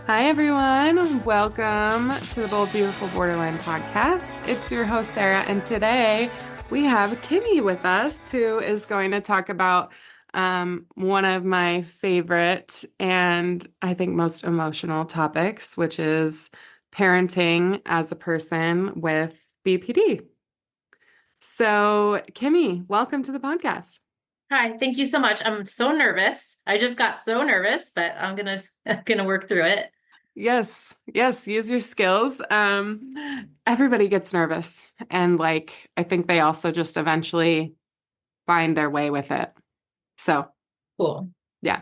Hi, everyone. Welcome to the Bold, Beautiful Borderline podcast. It's your host, Sarah, and today we have Kimmy with us, who is going to talk about one of my favorite and I think most emotional topics, which is parenting as a person with BPD. So, Kimmy, welcome to the podcast. Hi, thank you so much. I'm so nervous. I just got so nervous, but I'm gonna I'm gonna work through it. Yes, yes, use your skills. Everybody gets nervous, and I think they also just eventually find their way with it. So, Cool. yeah.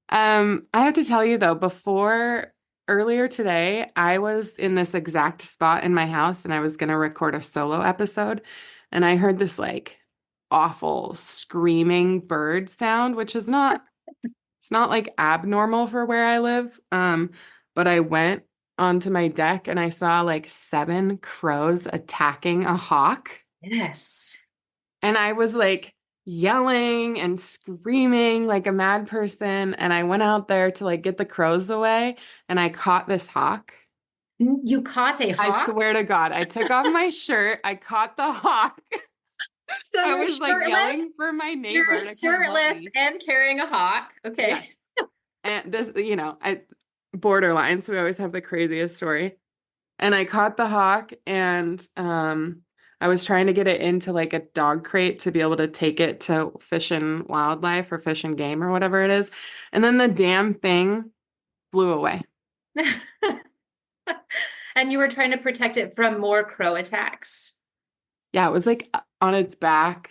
I have to tell you though, before earlier today, I was in this exact spot in my house and I was going to record a solo episode, and I heard this awful screaming bird sound, which is not it's not like abnormal for where I live. But I went onto my deck and I saw like seven crows attacking a hawk. Yes. And I was like yelling and screaming like a mad person. And I went out there to get the crows away and I caught this hawk. You caught a I hawk? swear to God, I took off my shirt. I caught the hawk. So I you're was shirtless? yelling for my neighbor You're to come help shirtless me. and carrying a hawk. Yes. Okay. And this, I borderline, so we always have the craziest story. And I caught the hawk and I was trying to get it into like a dog crate to be able to take it to Fish and Wildlife or Fish and Game or whatever it is. And then the damn thing flew away. And you were trying to protect it from more crow attacks. Yeah, it was like on its back,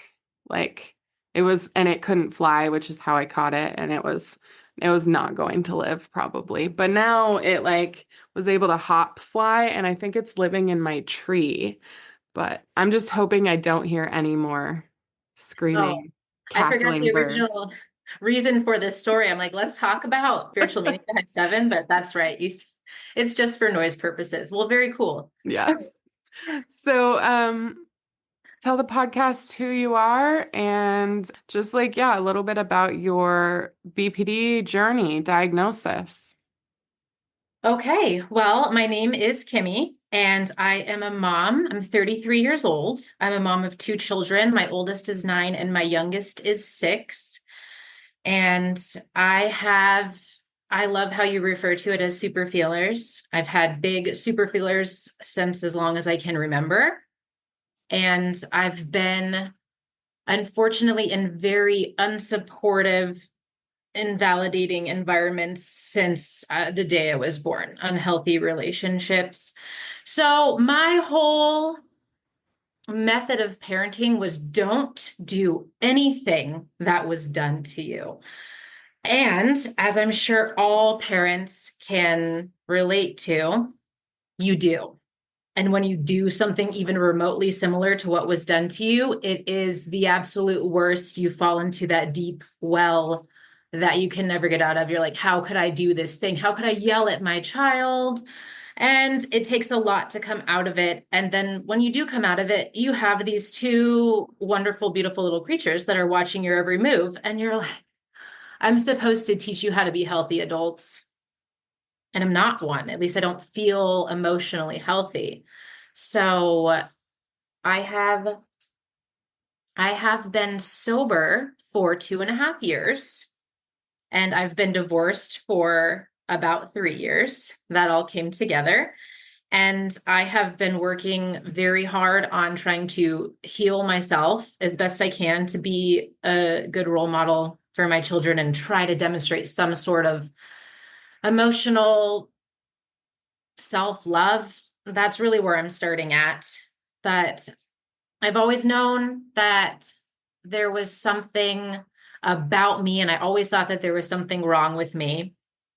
like and it couldn't fly, which is how I caught it. And it was not going to live probably. But now it was able to hop fly, and I think it's living in my tree. But I'm just hoping I don't hear any more Oh, screaming, I forgot cackling the birds. original reason for this story. I'm like, let's talk about spiritual meaning behind seven, but that's right. It's just for noise purposes. Well, very cool. Yeah. So, tell the podcast who you are and just yeah, a little bit about your BPD journey diagnosis. Okay, well, my name is Kimmy, and I am a mom. I'm 33 years old. I'm a mom of two children. My oldest is 9, and my youngest is 6. And I have, I love how you refer to it as super feelers. I've had big super feelers since as long as I can remember. And I've been, unfortunately, in very unsupportive invalidating environments since the day I was born, unhealthy relationships. So my whole method of parenting was don't do anything that was done to you. And as I'm sure all parents can relate to, you do. And when you do something even remotely similar to what was done to you, it is the absolute worst. You fall into that deep well that you can never get out of. You're like, how could I do this thing? How could I yell at my child? And it takes a lot to come out of it. And then when you do come out of it, you have these two wonderful, beautiful little creatures that are watching your every move. And you're like, I'm supposed to teach you how to be healthy adults. And I'm not one. At least I don't feel emotionally healthy. So I have I have been sober for 2.5 years, and I've been divorced for about 3 years. That all came together. And I have been working very hard on trying to heal myself as best I can to be a good role model for my children and try to demonstrate some sort of emotional self-love. That's really where I'm starting at. But I've always known that there was something about me, and I always thought that there was something wrong with me.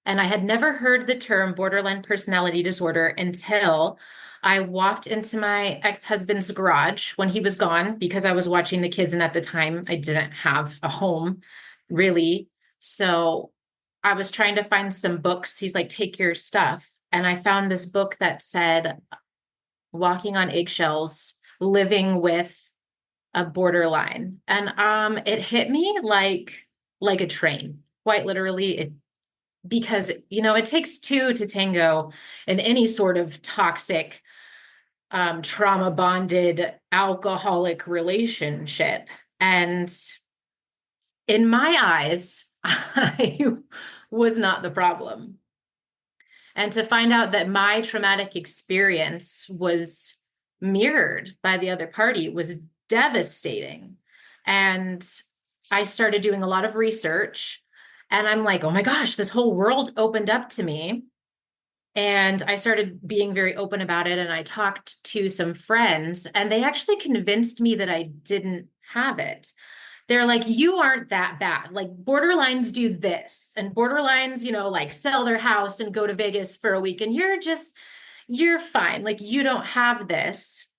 And I had never heard the term borderline personality disorder until I walked into my ex-husband's garage when he was gone because I was watching the kids. And at the time, I didn't have a home really. So I was trying to find some books. He's like, take your stuff. And I found this book that said, Walking on Eggshells, Living with a Borderline. And it hit me like a train. Quite literally, it because, it takes two to tango in any sort of toxic, trauma bonded alcoholic relationship. And in my eyes, I was not the problem. And to find out that my traumatic experience was mirrored by the other party was devastating. And I started doing a lot of research, and I'm like, oh my gosh, this whole world opened up to me. And I started being very open about it. And I talked to some friends, and they actually convinced me that I didn't have it. They're like, you aren't that bad. Like, borderlines do this, and borderlines, like sell their house and go to Vegas for a week, and you're fine. Like, you don't have this.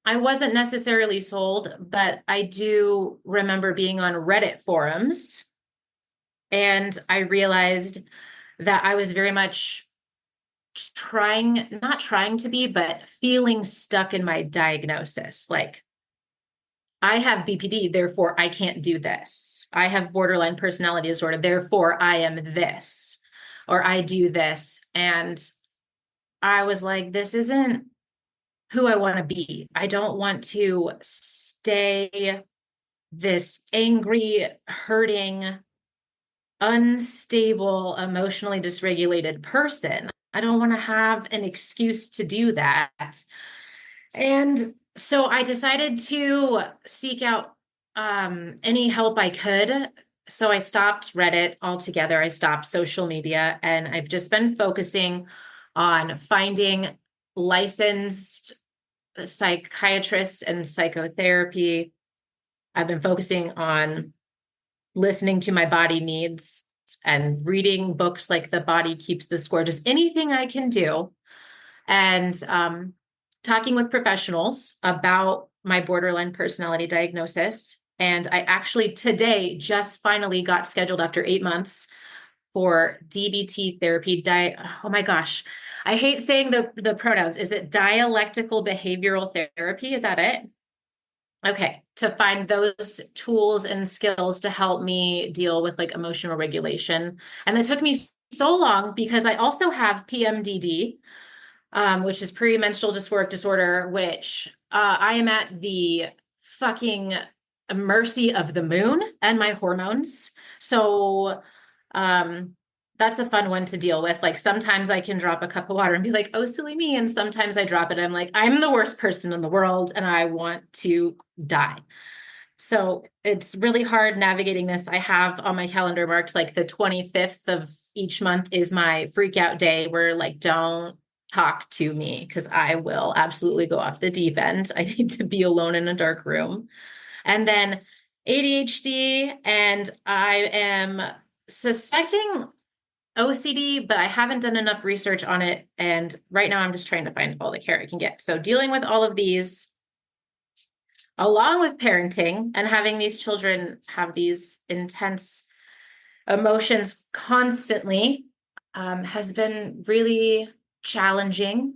I wasn't necessarily sold, but I do remember being on Reddit forums, and I realized that I was very much not trying to be, but feeling stuck in my diagnosis. Like, I have BPD, therefore I can't do this. I have borderline personality disorder, therefore I am this, or I do this. And I was like, this isn't who I want to be. I don't want to stay this angry, hurting, unstable, emotionally dysregulated person. I don't want to have an excuse to do that. And so I decided to seek out any help I could. So I stopped Reddit altogether. I stopped social media, and I've just been focusing on finding licensed psychiatrists and psychotherapy. I've been focusing on listening to my body needs and reading books like The Body Keeps the Score, just anything I can do. And talking with professionals about my borderline personality diagnosis. And I actually today just finally got scheduled after 8 months for DBT therapy. Oh my gosh. I hate saying the pronouns. Is it dialectical behavioral therapy? Is that it? Okay. To find those tools and skills to help me deal with like emotional regulation. And that took me so long because I also have PMDD, which is premenstrual dysphoric disorder, which I am at the fucking mercy of the moon and my hormones. So that's a fun one to deal with. Like, sometimes I can drop a cup of water and be like, oh, silly me. And sometimes I drop it. I'm like, I'm the worst person in the world and I want to die. So it's really hard navigating this. I have on my calendar marked like the 25th of each month is my freak out day, where like, don't talk to me because I will absolutely go off the deep end. I need to be alone in a dark room. And then ADHD, and I am suspecting OCD, but I haven't done enough research on it. And right now I'm just trying to find all the care I can get. So dealing with all of these, along with parenting and having these children have these intense emotions constantly, has been really challenging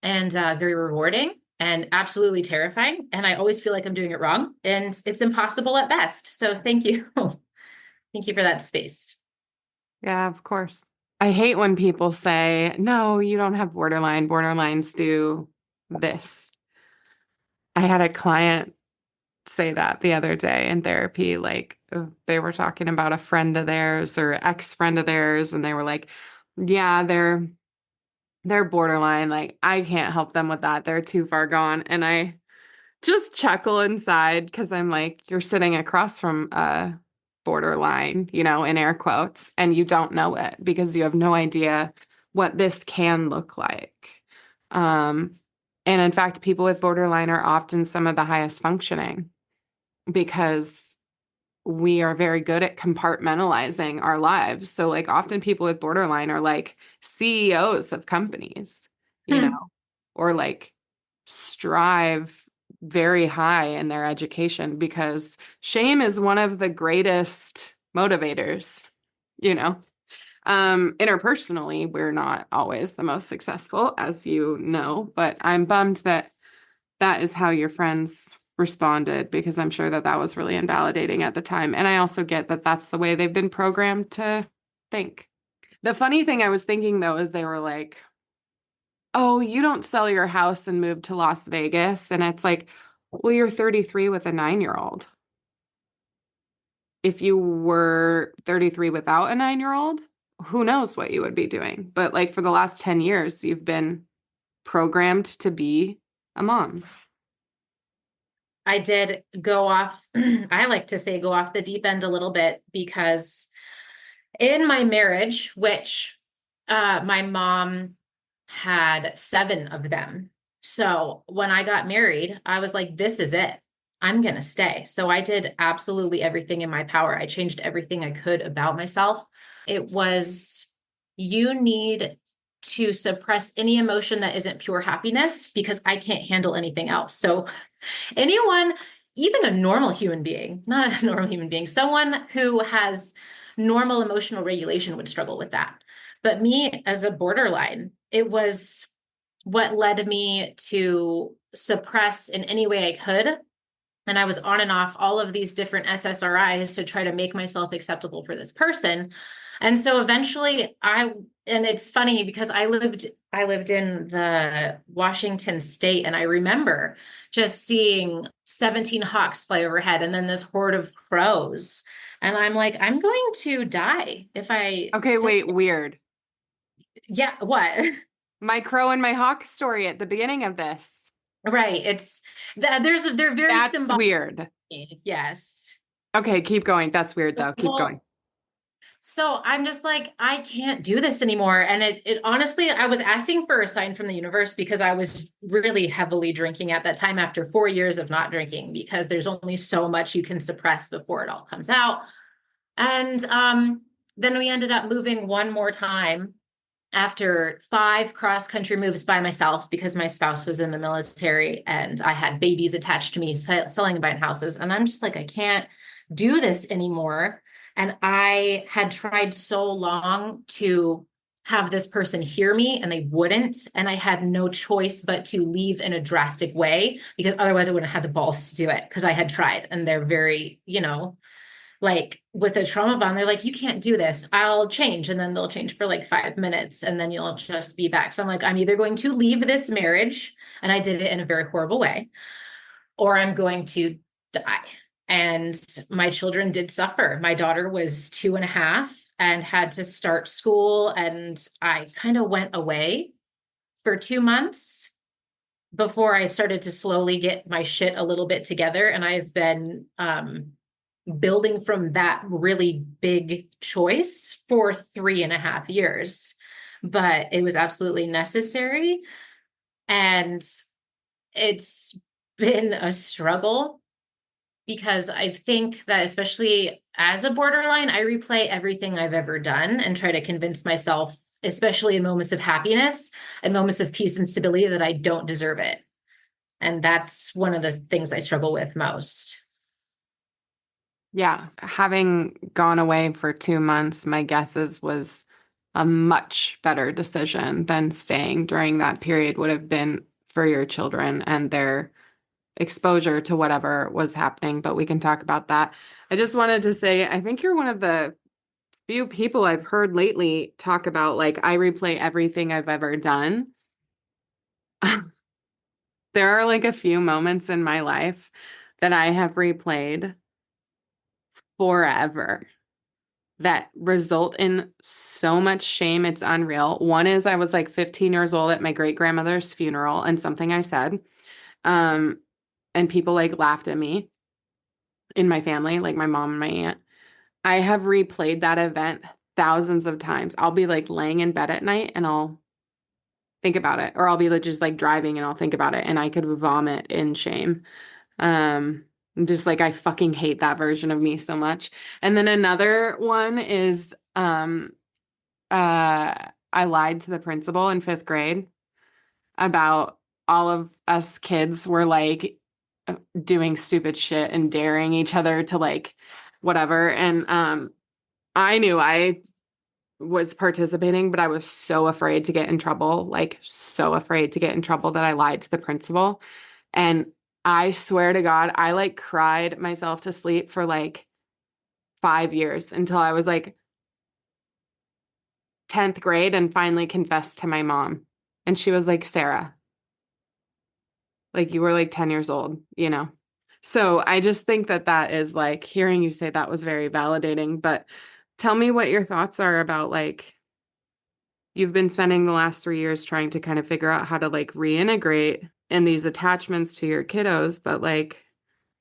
and very rewarding and absolutely terrifying. And I always feel like I'm doing it wrong, and it's impossible at best. So thank you. Thank you for that space. Yeah, of course. I hate when people say, no, you don't have borderline. Borderlines do this. I had a client say that the other day in therapy. Like, they were talking about a friend of theirs or ex-friend of theirs, and they were like, yeah, they're borderline. Like, I can't help them with that. They're too far gone. And I just chuckle inside because I'm like, you're sitting across from a borderline, in air quotes, and you don't know it because you have no idea what this can look like. Um, and in fact, people with borderline are often some of the highest functioning because we are very good at compartmentalizing our lives. So, like, often people with borderline are like CEOs of companies, you know, Hmm. or like strive very high in their education because shame is one of the greatest motivators, you know. Interpersonally, we're not always the most successful, as you know, but I'm bummed that that is how your friends responded because I'm sure that that was really invalidating at the time. And I also get that that's the way they've been programmed to think. The funny thing I was thinking though is they were like, oh, you don't sell your house and move to Las Vegas. And it's like, well, you're 33 with a 9-year-old. If you were 33 without a 9-year-old, who knows what you would be doing. But like for the last 10 years, you've been programmed to be a mom. I did go off, I like to say go off the deep end a little bit because in my marriage, which my mom had 7 of them. So when I got married, I was like, this is it. I'm going to stay. So I did absolutely everything in my power. I changed everything I could about myself. It was, you need to suppress any emotion that isn't pure happiness because I can't handle anything else. So anyone, even a normal human being, not a normal human being, someone who has normal emotional regulation would struggle with that. But me as a borderline, it was what led me to suppress in any way I could. And I was on and off all of these different SSRIs to try to make myself acceptable for this person. And so eventually and it's funny because I lived in the Washington state and I remember just seeing 17 hawks fly overhead and then this horde of crows. And I'm like, I'm going to die if I Okay, stay. wait, weird. Yeah, what? My crow and my hawk story at the beginning of this. Right. They're very That's symbolic. weird. Yes. Okay, keep going. That's weird though. Keep Well, going. so I'm just like, I can't do this anymore. And it honestly, I was asking for a sign from the universe because I was really heavily drinking at that time after 4 years of not drinking, because there's only so much you can suppress before it all comes out. And then we ended up moving one more time after 5 cross country moves by myself because my spouse was in the military and I had babies attached to me selling and buying houses. And I'm just like, I can't do this anymore. And I had tried so long to have this person hear me and they wouldn't. And I had no choice but to leave in a drastic way because otherwise I wouldn't have had the balls to do it because I had tried and they're very, like with a trauma bond, they're like, you can't do this. I'll change. And then they'll change for like 5 minutes and then you'll just be back. So I'm like, I'm either going to leave this marriage, and I did it in a very horrible way, or I'm going to die. And my children did suffer. My daughter was 2.5 and had to start school. And I kind of went away for 2 months before I started to slowly get my shit a little bit together. And I've been, building from that really big choice for 3.5 years. But it was absolutely necessary. And it's been a struggle because I think that, especially as a borderline, I replay everything I've ever done and try to convince myself, especially in moments of happiness and moments of peace and stability, that I don't deserve it. And that's one of the things I struggle with most. Yeah, having gone away for 2 months, my guess is was a much better decision than staying during that period would have been for your children and their exposure to whatever was happening. But we can talk about that. I just wanted to say, I think you're one of the few people I've heard lately talk about like I replay everything I've ever done. There are like a few moments in my life that I have replayed forever that result in so much shame. It's unreal. One is I was like 15 years old at my great grandmother's funeral and something I said, um, and people like laughed at me in my family, like my mom and my aunt. I have replayed that event thousands of times. I'll be like laying in bed at night and I'll think about it, or I'll be like, just like driving and I'll think about it and I could vomit in shame. I'm just like, I fucking hate that version of me so much. And then another one is, I lied to the principal in 5th grade about all of us kids were like doing stupid shit and daring each other to like whatever. And I knew I was participating, but I was so afraid to get in trouble, like so afraid to get in trouble that I lied to the principal. And I swear to God, I like cried myself to sleep for like 5 years until I was like, 10th grade and finally confessed to my mom. And she was like, Sarah, like you were like 10 years old, you know? So I just think that that is like hearing you say that was very validating. But tell me what your thoughts are about like you've been spending the last 3 years trying to kind of figure out how to like reintegrate in these attachments to your kiddos. But like,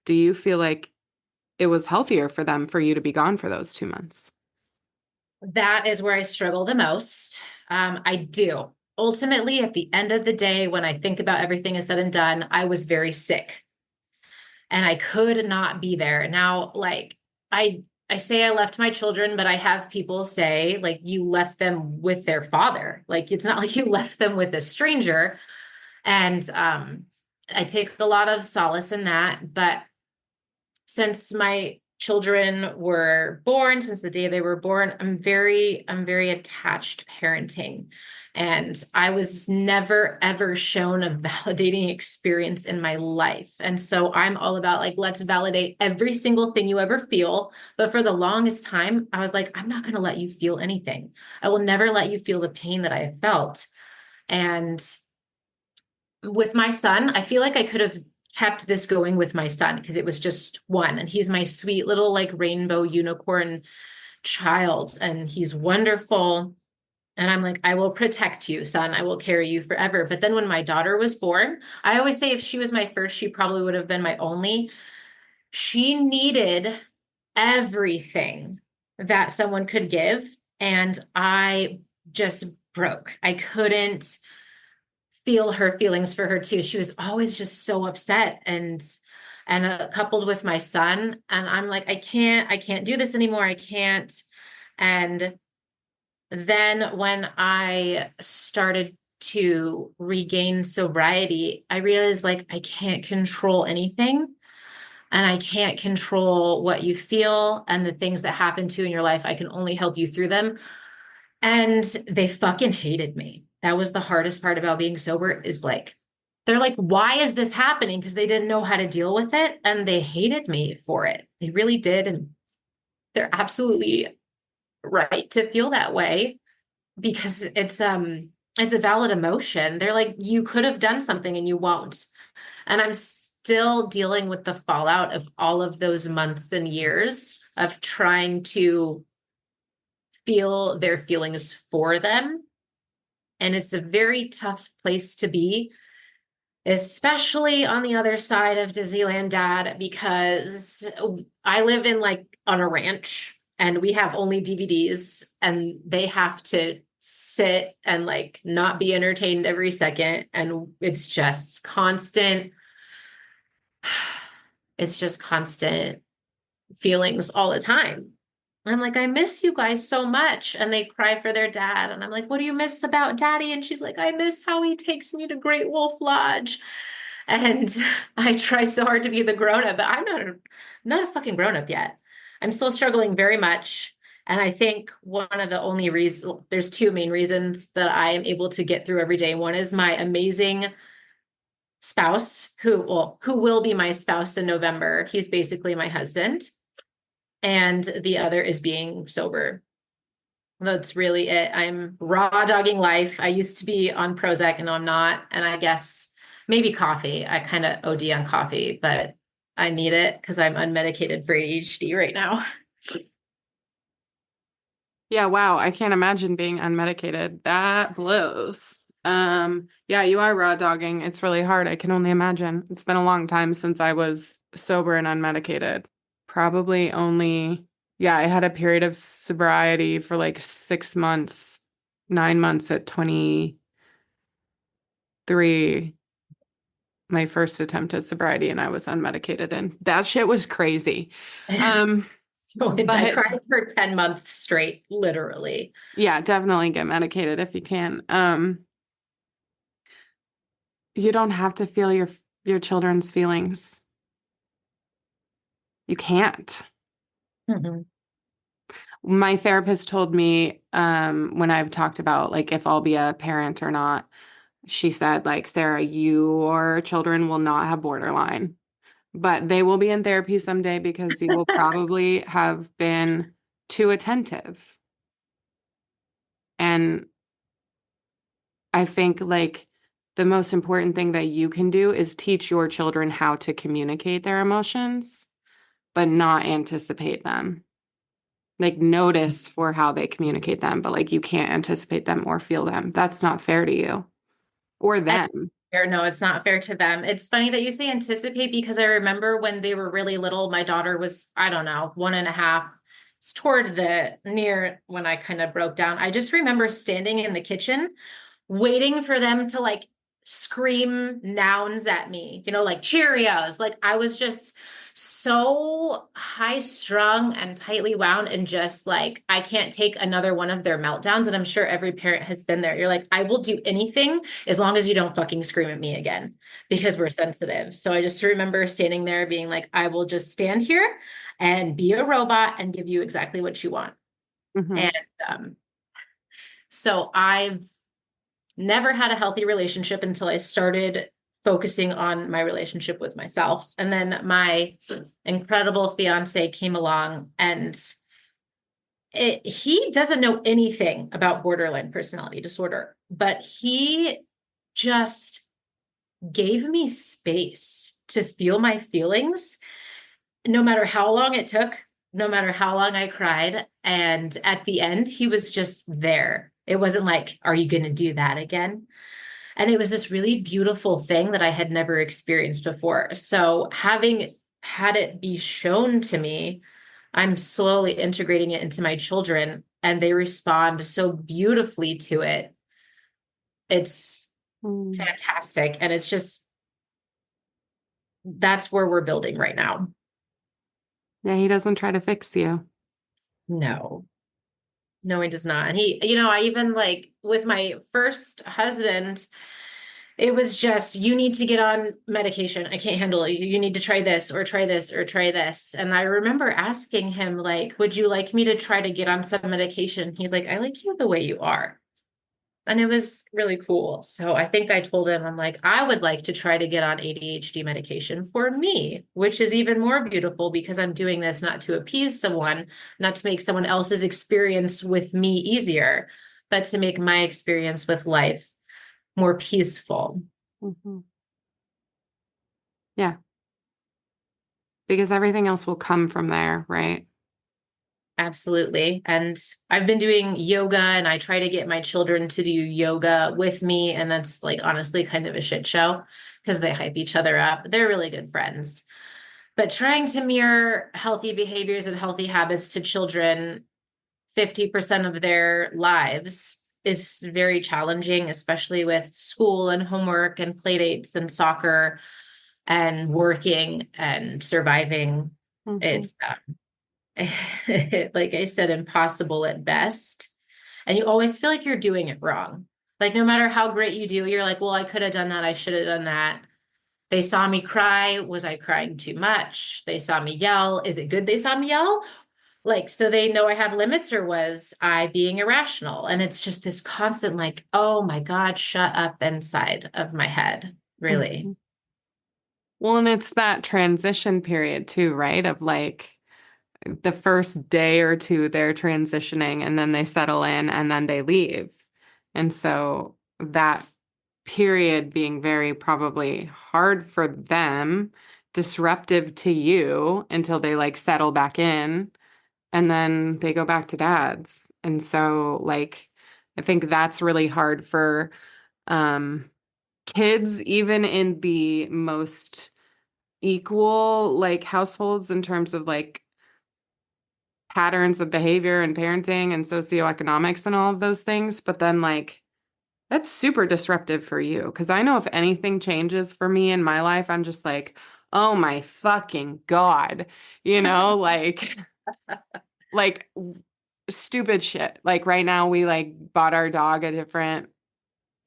do you feel like it was healthier for them for you to be gone for those 2 months? That is where I struggle the most. I do. Ultimately, at the end of the day, when I think about everything is said and done, I was very sick and I could not be there. Now, like I say I left my children, but I have people say like you left them with their father. Like it's not like you left them with a stranger. And I take a lot of solace in that, but since my children were born, since the day they were born, I'm very attached parenting. And I was never ever shown a validating experience in my life. And so I'm all about like, let's validate every single thing you ever feel. But for the longest time, I was like, I'm not going to let you feel anything. I will never let you feel the pain that I have felt. And with my son, I feel like I could have kept this going with my son because it was just one. And he's my sweet little like rainbow unicorn child. And he's wonderful. And I'm like, I will protect you, son. I will carry you forever. But then when my daughter was born, I always say if she was my first, she probably would have been my only. She needed everything that someone could give. And I just broke. I couldn't feel her feelings for her too. She was always just so upset and coupled with my son and I'm like I can't do this anymore. I can't. And then when I started to regain sobriety, I realized like I can't control anything and I can't control what you feel and the things that happen to you in your life. I can only help you through them. And they fucking hated me. That was the hardest part about being sober is like, they're like, why is this happening? Because they didn't know how to deal with it. And they hated me for it. They really did. And they're absolutely right to feel that way because it's a valid emotion. They're like, you could have done something and you won't. And I'm still dealing with the fallout of all of those months and years of trying to feel their feelings for them. And it's a very tough place to be, especially on the other side of Disneyland Dad, because I live in like on a ranch and we have only DVDs and they have to sit and like not be entertained every second. And it's just constant feelings all the time. I'm like, I miss you guys so much. And they cry for their dad. And I'm like, what do you miss about daddy? And she's like, I miss how he takes me to Great Wolf Lodge. And I try so hard to be the grown up, but I'm not a fucking grown up yet. I'm still struggling very much. And I think one of the only reasons, there's two main reasons that I am able to get through every day. One is my amazing spouse who will be my spouse in November. He's basically my husband. And the other is being sober. That's really it. I'm raw dogging life. I used to be on Prozac and now I'm not. And I guess maybe coffee. I kind of OD on coffee, but I need it because I'm unmedicated for ADHD right now. Yeah, wow. I can't imagine being unmedicated. That blows. Yeah, you are raw dogging. It's really hard. I can only imagine. It's been a long time since I was sober and unmedicated. Probably only, yeah, I had a period of sobriety for like 6 months, 9 months at 23, my first attempt at sobriety, and I was unmedicated, and that shit was crazy. Um, So I but cried for 10 months straight, literally. yeah, definitely get medicated if you can. You don't have to feel your children's feelings. You can't. Mhm. My therapist told me when I've talked about like if I'll be a parent or not, she said like, Sarah, your children will not have borderline, but they will be in therapy someday because you will probably have been too attentive. And I think like the most important thing that you can do is teach your children how to communicate their emotions, but not anticipate them. Like notice for how they communicate them, but like you can't anticipate them or feel them. That's not fair to you or And them. fair, no, it's not fair to them. It's funny that you say anticipate because I remember when they were really little, my daughter was, I don't know, 1.5. It's toward the near when I kind of broke down. I just remember standing in the kitchen waiting for them to like scream nouns at me, like Cheerios. Like I was just so high strung and tightly wound and just like, I can't take another one of their meltdowns. And I'm sure every parent has been there. You're like, I will do anything as long as you don't fucking scream at me again because we're sensitive. So I just remember standing there being like, I will just stand here and be a robot and give you exactly what you want. Hmm. And um, so I've never had a healthy relationship until I started focusing on my relationship with myself. And then my incredible fiance came along and he doesn't know anything about borderline personality disorder, but he just gave me space to feel my feelings, no matter how long it took, no matter how long I cried. And at the end, he was just there. It wasn't like, are you going to do that again? And it was this really beautiful thing that I had never experienced before. So, having had it be shown to me, I'm slowly integrating it into my children, and they respond so beautifully to it. It's Mm. fantastic. And it's just, that's where we're building right now. Yeah, he doesn't try to fix you. No, no, he does not. And I even like with my first husband, it was just, you need to get on medication. I can't handle it. You need to try this or try this or try this. And I remember asking him, like, would you like me to try to get on some medication? He's like, I like you the way you are. And it was really cool. So I think I told him, I'm like, I would like to try to get on ADHD medication for me, which is even more beautiful because I'm doing this not to appease someone, not to make someone else's experience with me easier, but to make my experience with life more peaceful. Hmm. Yeah, because everything else will come from there, right? Absolutely. And I've been doing yoga and I try to get my children to do yoga with me. And that's like honestly kind of a shit show because they hype each other up. They're really good friends. But trying to mirror healthy behaviors and healthy habits to children 50% of their lives is very challenging, especially with school and homework and play dates and soccer and working and surviving. Hmm. It's like I said, impossible at best. And you always feel like you're doing it wrong. Like no matter how great you do, you're like, well, I could have done that. I should have done that. They saw me cry. Was I crying too much? They saw me yell. Is it good they saw me yell? Like, so they know I have limits, or was I being irrational? And it's just this constant, like, oh my God, shut up inside of my head, really. Hmm. Well, and it's that transition period too, right? Of like the first day or two, they're transitioning and then they settle in and then they leave. And so that period being very probably hard for them, disruptive to you until they like settle back in and then they go back to dad's. And so like I think that's really hard for um kids even in the most equal like households in terms of like patterns of behavior and parenting and socioeconomics and all of those things. But then, like, that's super disruptive for you. Because I know if anything changes for me in my life, I'm just like, oh my fucking God, like, like stupid shit. Like, right now, we like bought our dog a different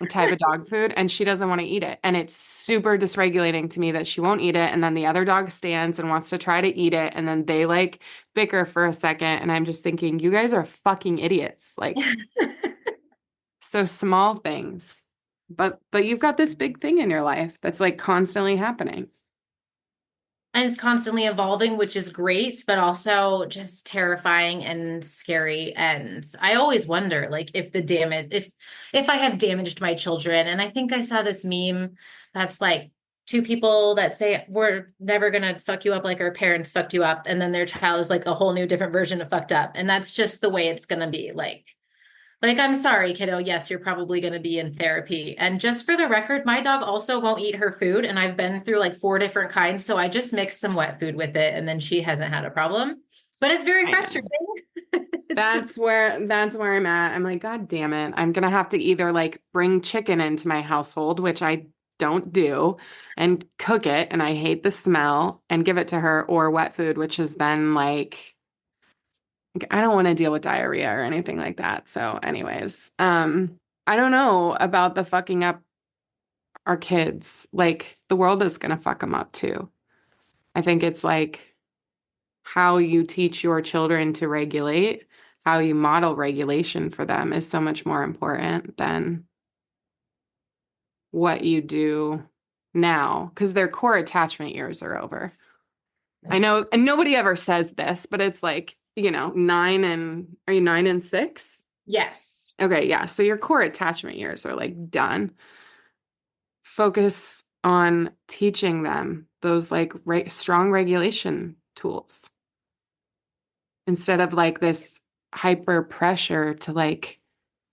type of dog food and she doesn't want to eat it. And it's super dysregulating to me that she won't eat it. And then the other dog stands and wants to try to eat it. And then they like bicker for a second. And I'm just thinking, you guys are fucking idiots. Like, so small things. But you've got this big thing in your life that's like constantly happening. And it's constantly evolving, which is great, but also just terrifying and scary. And I always wonder, like, if I have damaged my children. And I think I saw this meme that's like two people that say we're never gonna fuck you up like our parents fucked you up, and then their child is like a whole new different version of fucked up. And that's just the way it's gonna be. Like, I'm sorry, kiddo. Yes, you're probably going to be in therapy. And just for the record, my dog also won't eat her food. And I've been through like four different kinds. So I just mix some wet food with it. And then she hasn't had a problem. But it's very I know. frustrating. It's That's where I'm at. I'm like, God damn it. I'm gonna have to either like bring chicken into my household, which I don't do, and cook it, and I hate the smell, and give it to her, or wet food, which is then like, I don't want to deal with diarrhea or anything like that. So, anyways, I don't know about the fucking up our kids. Like the world is gonna fuck them up too. I think it's like how you teach your children to regulate, how you model regulation for them is so much more important than what you do now, because their core attachment years are over. I know, and nobody ever says this, but it's like, are you 9 and 6? yes. Okay, yeah. So your core attachment years are like done. Focus on teaching them those like strong regulation tools instead of like this hyper pressure to like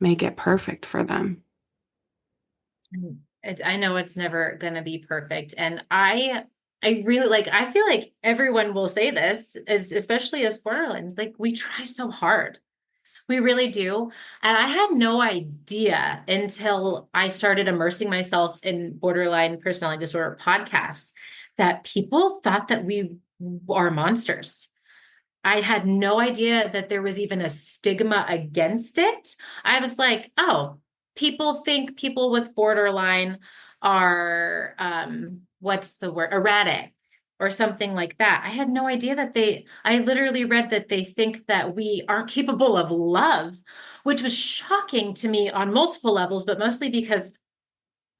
make it perfect for them. I know it's never going to be perfect. And I really like, I feel like everyone will say this, especially as borderlines, like we try so hard. We really do. And I had no idea until I started immersing myself in borderline personality disorder podcasts that people thought that we are monsters. I had no idea that there was even a stigma against it. I was like, oh, people think people with borderline are, what's the word, erratic or something like that. I had no idea that I literally read that they think that we aren't capable of love, which was shocking to me on multiple levels, but mostly because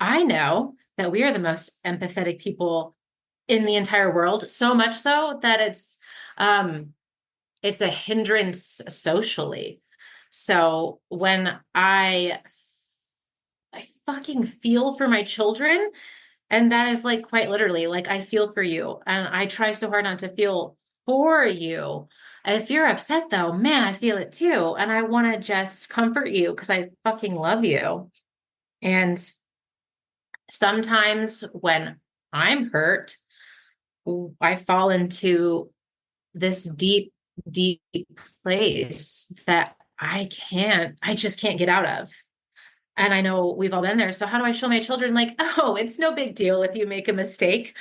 I know that we are the most empathetic people in the entire world, so much so that um, it's a hindrance socially. So when I fucking feel for my children, and that is like quite literally, like I feel for you, and I try so hard not to feel for you. If you're upset though, man, I feel it too, and I want to just comfort you because I fucking love you. And sometimes when I'm hurt, I fall into this deep, deep place that I just can't get out of. And I know we've all been there. So how do I show my children like, oh, it's no big deal if you make a mistake.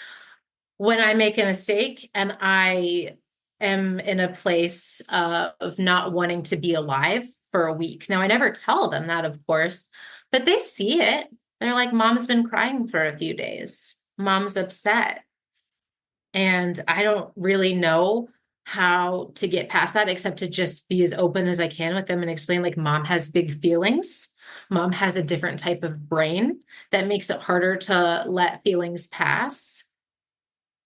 When I make a mistake and I am in a place of not wanting to be alive for a week. Now, I never tell them that, of course, but they see it. They're like, mom's been crying for a few days. Mom's upset. And I don't really know how to get past that except to just be as open as I can with them and explain like mom has big feelings. Mom has a different type of brain that makes it harder to let feelings pass.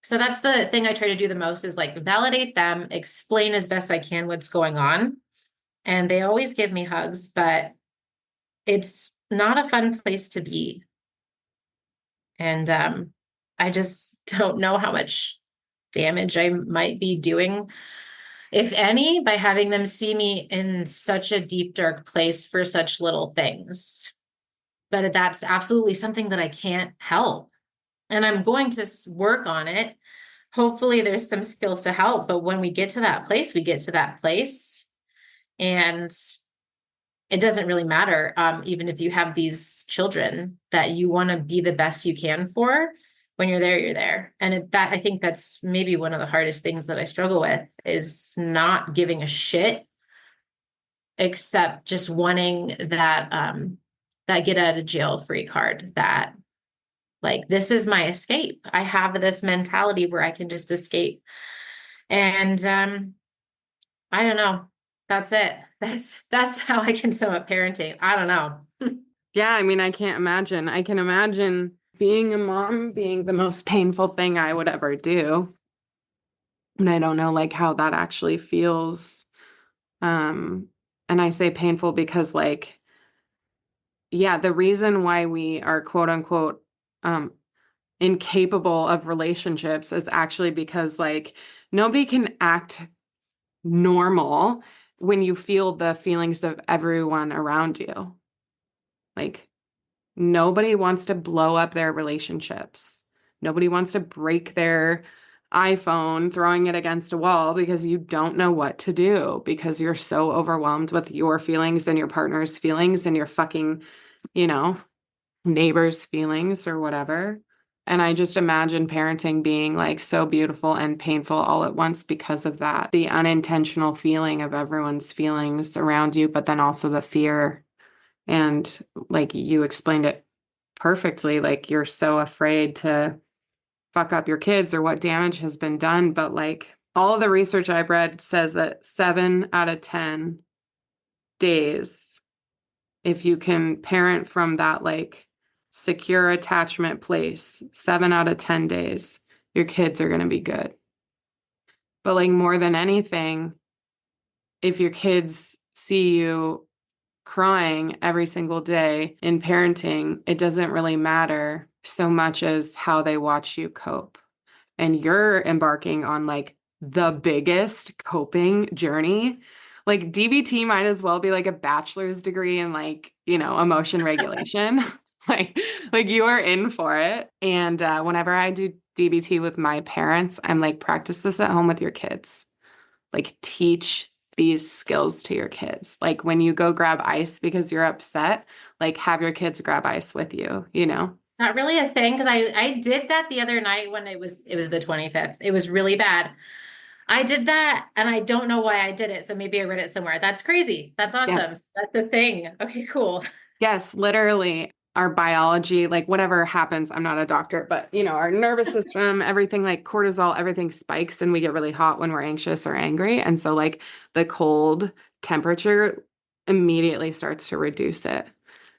So that's the thing I try to do the most is like validate them, explain as best I can what's going on. And they always give me hugs, but it's not a fun place to be. And I just don't know how much damage I might be doing, if any, by having them see me in such a deep, dark place for such little things. But that's absolutely something that I can't help. And I'm going to work on it. Hopefully, there's some skills to help. But when we get to that place, we get to that place. And it doesn't really matter, even if you have these children that you want to be the best you can for. When you're there, you're there. And that I think that's maybe one of the hardest things that I struggle with is not giving a shit, except just wanting that get out of jail free card that like this is my escape. I have this mentality where I can just escape. And I don't know. That's it. That's how I can sum up parenting. I don't know. Yeah, I mean, I can't imagine. I can imagine being a mom being the most painful thing I would ever do. And I don't know like how that actually feels. Um, and I say painful because like, yeah, the reason why we are quote unquote um incapable of relationships is actually because like nobody can act normal when you feel the feelings of everyone around you. Like nobody wants to blow up their relationships. Nobody wants to break their iPhone throwing it against a wall because you don't know what to do because you're so overwhelmed with your feelings and your partner's feelings and your fucking, you know, neighbors' feelings or whatever. And I just imagine parenting being like so beautiful and painful all at once because of that. The unintentional feeling of everyone's feelings around you, but then also the fear. And like you explained it perfectly, like you're so afraid to fuck up your kids or what damage has been done. But like all of the research I've read says that 7 out of 10 days, if you can parent from that like secure attachment place, 7 out of 10 days, your kids are going to be good. But like more than anything, if your kids see you crying every single day in parenting, it doesn't really matter so much as how they watch you cope. And you're embarking on like the biggest coping journey. Like DBT might as well be like a bachelor's degree in like, emotion regulation. Like like you are in for it. And whenever I do DBT with my parents, I'm like, practice this at home with your kids. Like teach these skills to your kids. Like when you go grab ice because you're upset, like have your kids grab ice with you. Not really a thing because I did that the other night when it was the 25th. It was really bad. I did that and I don't know why I did it. So maybe I read it somewhere. That's crazy. That's awesome. Yes. That's the thing. Okay, cool. Yes, literally our biology, like whatever happens, I'm not a doctor, but our nervous system, everything like cortisol, everything spikes and we get really hot when we're anxious or angry. And so like the cold temperature immediately starts to reduce it.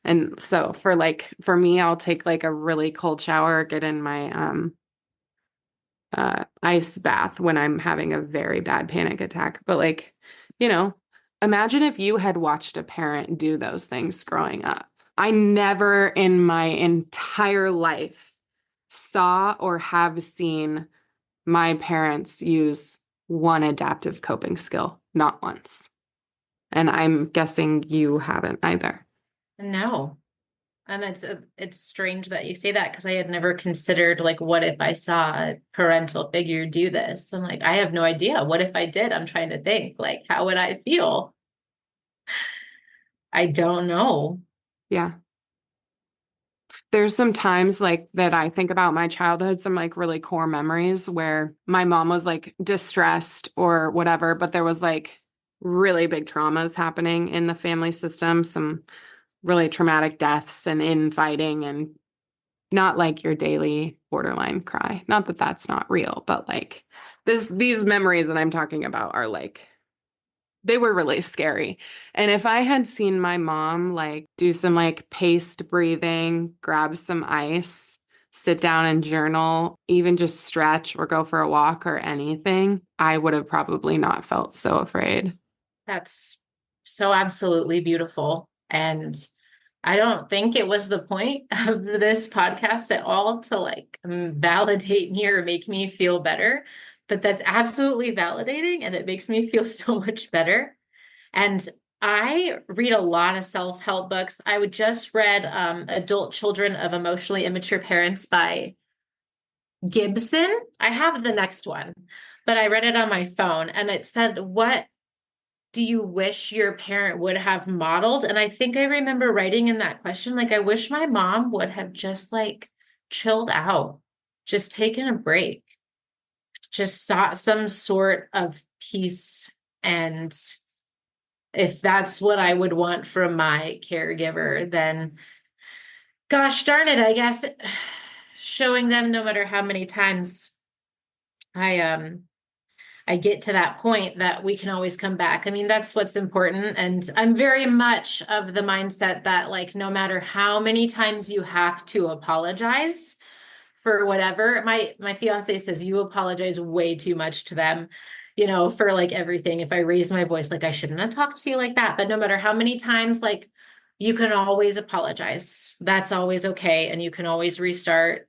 And so for me, I'll take like a really cold shower, get in my ice bath when I'm having a very bad panic attack. But like, you know, imagine if you had watched a parent do those things growing up. I never in my entire life saw or have seen my parents use one adaptive coping skill, not once. And I'm guessing you haven't either. No. And it's strange that you say that because I had never considered like what if I saw a parental figure do this? I'm like, I have no idea. What if I did? I'm trying to think like how would I feel? I don't know. Yeah. There's some times like that I think about my childhood, some like really core memories where my mom was like distressed or whatever, but there was like really big traumas happening in the family system, some really traumatic deaths and infighting and not like your daily borderline cry. Not that that's not real, but like these memories that I'm talking about are like they were really scary. And if I had seen my mom like do some like paced breathing, grab some ice, sit down and journal, even just stretch or go for a walk or anything, I would have probably not felt so afraid. That's so absolutely beautiful. And I don't think it was the point of this podcast at all to like validate me or make me feel better, but that's absolutely validating and it makes me feel so much better. And I read a lot of self-help books. I would just read Adult Children of Emotionally Immature Parents by Gibson. I have the next one, but I read it on my phone and it said, what do you wish your parent would have modeled? And I think I remember writing in that question, like, I wish my mom would have just like chilled out, just taken a break, just sought some sort of peace. And if that's what I would want from my caregiver, then gosh darn it, I guess showing them no matter how many times I I get to that point that we can always come back. I mean, that's what's important. And I'm very much of the mindset that, like, no matter how many times you have to apologize for whatever. My fiance says you apologize way too much to them, for like everything. If I raise my voice, like I shouldn't have talked to you like that. But no matter how many times, like you can always apologize. That's always okay. And you can always restart.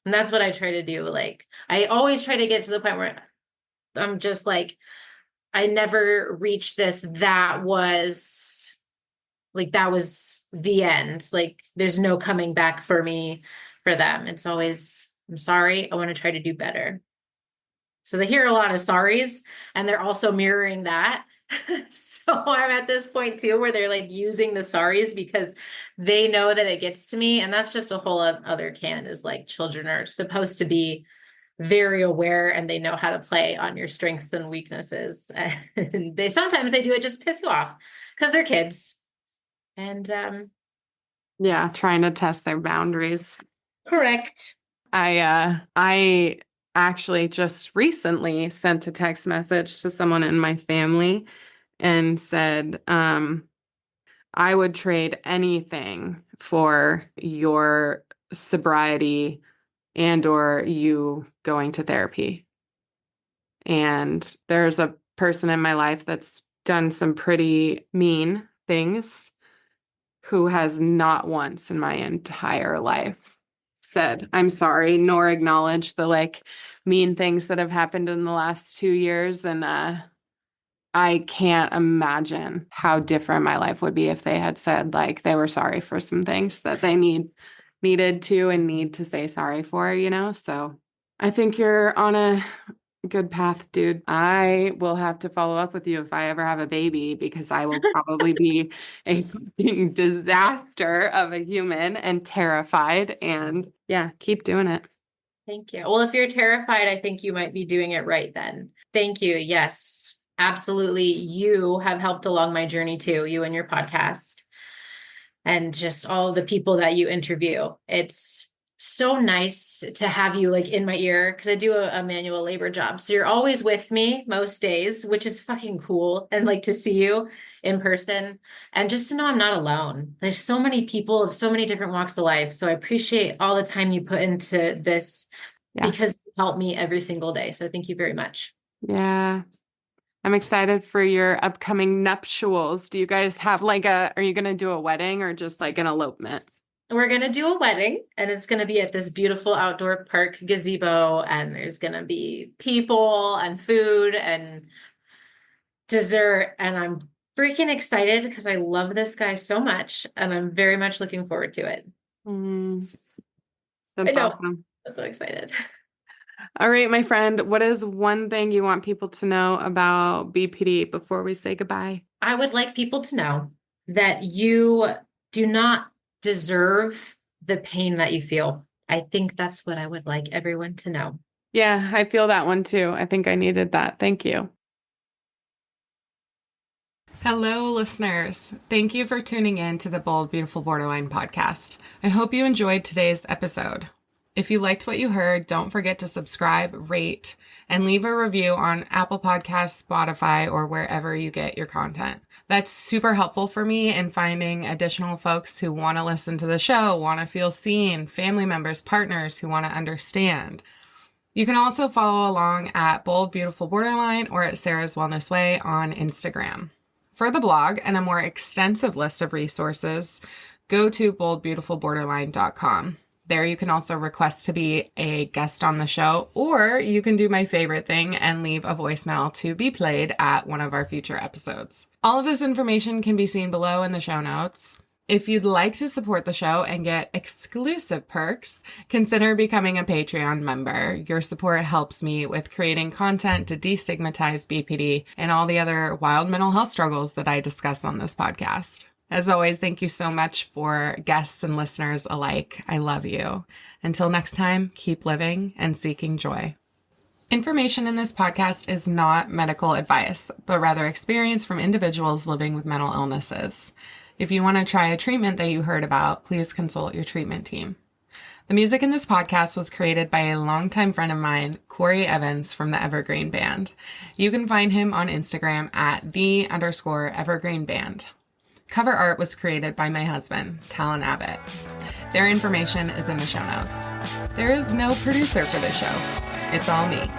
And that's what I try to do. Like I always try to get to the point where I'm just like, I never reached this. That was the end. Like there's no coming back for me for them. It's always, I'm sorry. I want to try to do better. So they hear a lot of sorries and they're also mirroring that. So I'm at this point too, where they're like using the sorries because they know that it gets to me. And that's just a whole other can is like children are supposed to be very aware and they know how to play on your strengths and weaknesses. And sometimes they do it just piss you off because they're kids. And Yeah, trying to test their boundaries. correct. I actually just recently sent a text message to someone in my family and said, I would trade anything for your sobriety and or you going to therapy. And there's a person in my life that's done some pretty mean things who has not once in my entire life said, I'm sorry, nor acknowledged the like mean things that have happened in the last 2 years. And I can't imagine how different my life would be if they had said like they were sorry for some things that they needed to and need to say sorry for, So I think you're on a good path, dude. I will have to follow up with you if I ever have a baby because I will probably be a fucking disaster of a human and terrified. And yeah, keep doing it. Thank you. Well, if you're terrified, I think you might be doing it right then. Thank you. Yes, absolutely. You have helped along my journey too, you and your podcast, and just all the people that you interview. It's so nice to have you like in my ear because I do a manual labor job. So you're always with me most days, which is fucking cool. And like to see you in person and just to know I'm not alone. There's so many people of so many different walks of life. So I appreciate all the time you put into this Yeah. because you help me every single day. So thank you very much. Yeah. I'm excited for your upcoming nuptials. Do you guys have are you going to do a wedding or just like an elopement? We're going to do a wedding and it's going to be at this beautiful outdoor park gazebo. And there's going to be people and food and dessert. And I'm freaking excited because I love this guy so much. And I'm very much looking forward to it. Mm, I that's know. awesome. I'm so excited. All right, my friend, what is one thing you want people to know about BPD before we say goodbye? I would like people to know that you do not deserve the pain that you feel. I think that's what I would like everyone to know. Yeah, I feel that one too. I think I needed that. Thank you. Hello, listeners. Thank you for tuning in to the Bold, Beautiful Borderline podcast. I hope you enjoyed today's episode. If you liked what you heard, don't forget to subscribe, rate, and leave a review on Apple Podcasts, Spotify, or wherever you get your content. That's super helpful for me in finding additional folks who want to listen to the show, want to feel seen, family members, partners who want to understand. You can also follow along at Bold Beautiful Borderline or at Sarah's Wellness Way on Instagram. For the blog and a more extensive list of resources, go to boldbeautifulborderline.com. There you can also request to be a guest on the show, or you can do my favorite thing and leave a voicemail to be played at one of our future episodes. All of this information can be seen below in the show notes. If you'd like to support the show and get exclusive perks, consider becoming a Patreon member. Your support helps me with creating content to destigmatize BPD and all the other wild mental health struggles that I discuss on this podcast. As always, thank you so much for guests and listeners alike. I love you. Until next time, keep living and seeking joy. Information in this podcast is not medical advice, but rather experience from individuals living with mental illnesses. If you want to try a treatment that you heard about, please consult your treatment team. The music in this podcast was created by a longtime friend of mine, Corey Evans from the Evergreen Band. You can find him on Instagram at @the_Evergreen Band. Cover art was created by my husband, Talon Abbott. Their information is in the show notes. There is no producer for this show. It's all me.